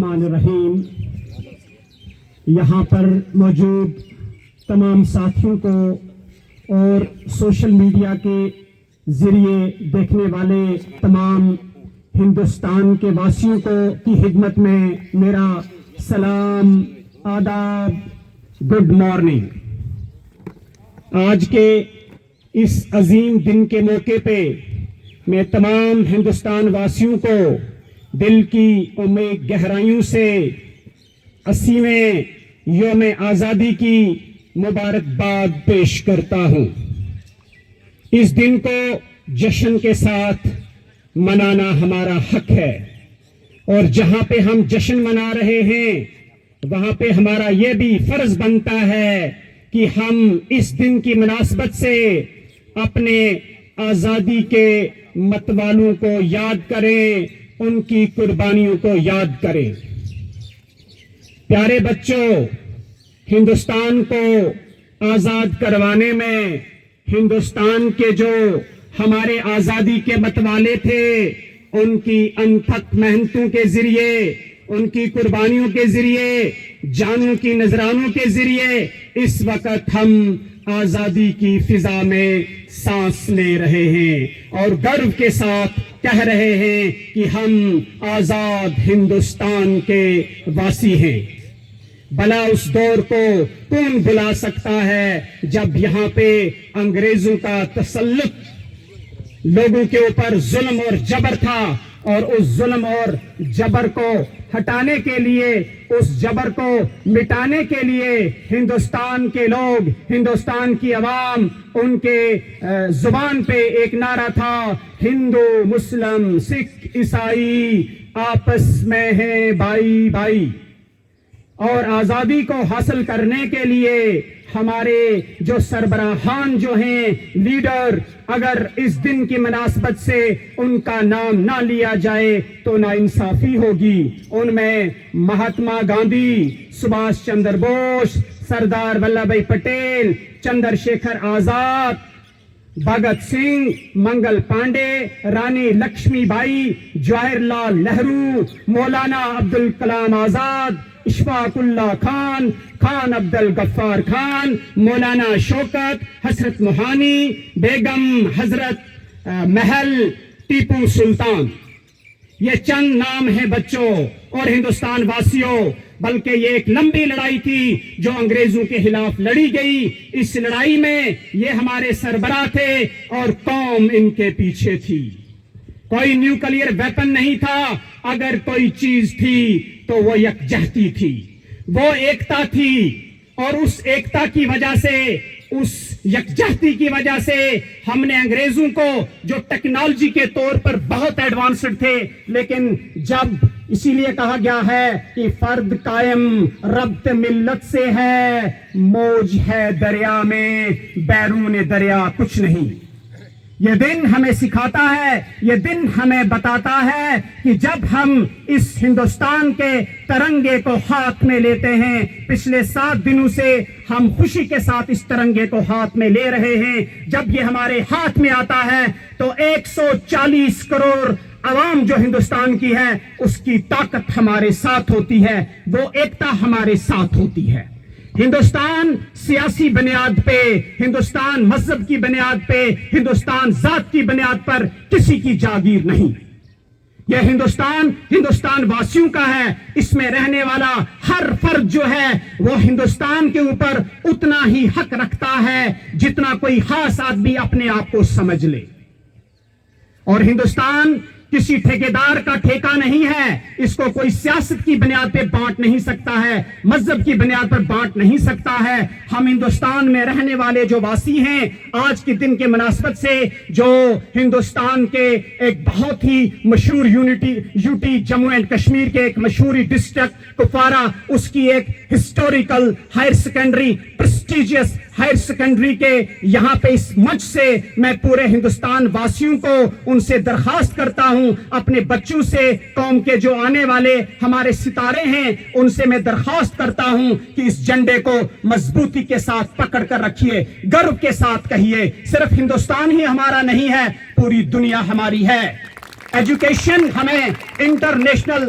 الرحمن الرحیم. یہاں پر موجود تمام ساتھیوں کو اور سوشل میڈیا کے ذریعے دیکھنے والے تمام ہندوستان کے واسیوں کو کی خدمت میں میرا سلام، آداب، گڈ مارننگ. آج کے اس عظیم دن کے موقع پہ میں تمام ہندوستان واسیوں کو دل کی عمیق گہرائیوں سے 80ویں یوم آزادی کی مبارکباد پیش کرتا ہوں. اس دن کو جشن کے ساتھ منانا ہمارا حق ہے، اور جہاں پہ ہم جشن منا رہے ہیں وہاں پہ ہمارا یہ بھی فرض بنتا ہے کہ ہم اس دن کی مناسبت سے اپنے آزادی کے متوالوں کو یاد کریں، ان کی قربانیوں کو یاد کریں. پیارے بچوں، ہندوستان کو آزاد کروانے میں ہندوستان کے جو ہمارے آزادی کے متوالے تھے، ان کی انتھک محنتوں کے ذریعے، ان کی قربانیوں کے ذریعے، جانوں کی نذرانوں کے ذریعے اس وقت ہم آزادی کی فضا میں سانس لے رہے ہیں اور گرو کے ساتھ کہہ رہے ہیں کہ ہم آزاد ہندوستان کے واسی ہیں. بھلا اس دور کو کون بھلا سکتا ہے جب یہاں پہ انگریزوں کا تسلط، لوگوں کے اوپر ظلم اور جبر تھا، اور اس ظلم اور جبر کو ہٹانے کے لیے، اس جبر کو مٹانے کے لیے ہندوستان کے لوگ، ہندوستان کی عوام، ان کے زبان پہ ایک نعرہ تھا، ہندو، مسلم، سکھ، عیسائی آپس میں ہیں بھائی بھائی. اور آزادی کو حاصل کرنے کے لیے ہمارے جو سربراہان جو ہیں، لیڈر، اگر اس دن کی مناسبت سے ان کا نام نہ لیا جائے تو ناانصافی ہوگی. ان میں مہاتما گاندھی، سبھاش چندر بوس، سردار ولبھ بھائی پٹیل، چندر شیکھر آزاد، بھگت سنگھ، منگل پانڈے، رانی لکشمی بائی، جواہر لال نہرو، مولانا عبدالکلام آزاد، اشفاق اللہ خان، خان عبد الغفار خان، مولانا شوکت، حسرت موہانی بیگم، حضرت محل، ٹیپو سلطان. یہ چند نام ہیں بچوں اور ہندوستان واسیوں، بلکہ یہ ایک لمبی لڑائی تھی جو انگریزوں کے خلاف لڑی گئی. اس لڑائی میں یہ ہمارے سربراہ تھے اور قوم ان کے پیچھے تھی. کوئی نیوکلیئر ویپن نہیں تھا، اگر کوئی چیز تھی تو وہ یکجہتی تھی، وہ ایکتا تھی. اور اس ایکتا کی وجہ سے، اس یکجہتی کی وجہ سے ہم نے انگریزوں کو، جو ٹیکنالوجی کے طور پر بہت ایڈوانسڈ تھے، لیکن جب اسی لیے کہا گیا ہے کہ فرد قائم ربط ملت سے ہے، موج ہے دریا میں بیرون دریا کچھ نہیں. یہ دن ہمیں سکھاتا ہے، یہ دن ہمیں بتاتا ہے کہ جب ہم اس ہندوستان کے ترنگے کو ہاتھ میں لیتے ہیں، پچھلے 7 دنوں سے ہم خوشی کے ساتھ اس ترنگے کو ہاتھ میں لے رہے ہیں. جب یہ ہمارے ہاتھ میں آتا ہے تو 140 کروڑ عوام جو ہندوستان کی ہے، اس کی طاقت ہمارے ساتھ ہوتی ہے، وہ ایکتا ہمارے ساتھ ہوتی ہے. ہندوستان سیاسی بنیاد پہ، ہندوستان مذہب کی بنیاد پہ، ہندوستان ذات کی بنیاد پر کسی کی جاگیر نہیں. یہ ہندوستان واسیوں کا ہے. اس میں رہنے والا ہر فرد جو ہے وہ ہندوستان کے اوپر اتنا ہی حق رکھتا ہے جتنا کوئی خاص آدمی اپنے آپ کو سمجھ لے. اور ہندوستان کسی ٹھیکیدار کا ٹھیکہ نہیں ہے. اس کو کوئی سیاست کی بنیاد پہ بانٹ نہیں سکتا ہے، مذہب کی بنیاد پر بانٹ نہیں سکتا ہے. ہم ہندوستان میں رہنے والے جو واسی ہیں، آج کے دن کے مناسبت سے جو ہندوستان کے ایک بہت ہی مشہور یوٹی جموں اینڈ کشمیر کے ایک مشہور ڈسٹرکٹ کپوارہ، اس کی ایک historical higher secondary, prestigious higher secondary کے یہاں پہ اس منچ سے میں پورے ہندوستان واسیوں کو ان سے درخواست کرتا ہوں، اپنے بچوں سے، قوم کے جو آنے والے ہمارے ستارے ہیں ان سے میں درخواست کرتا ہوں کہ اس جھنڈے کو مضبوطی کے ساتھ پکڑ کر رکھیے، گرو کے ساتھ کہیے صرف ہندوستان ہی ہمارا نہیں ہے، پوری دنیا ہماری ہے. ایجوکیشن ہمیں انٹرنیشنل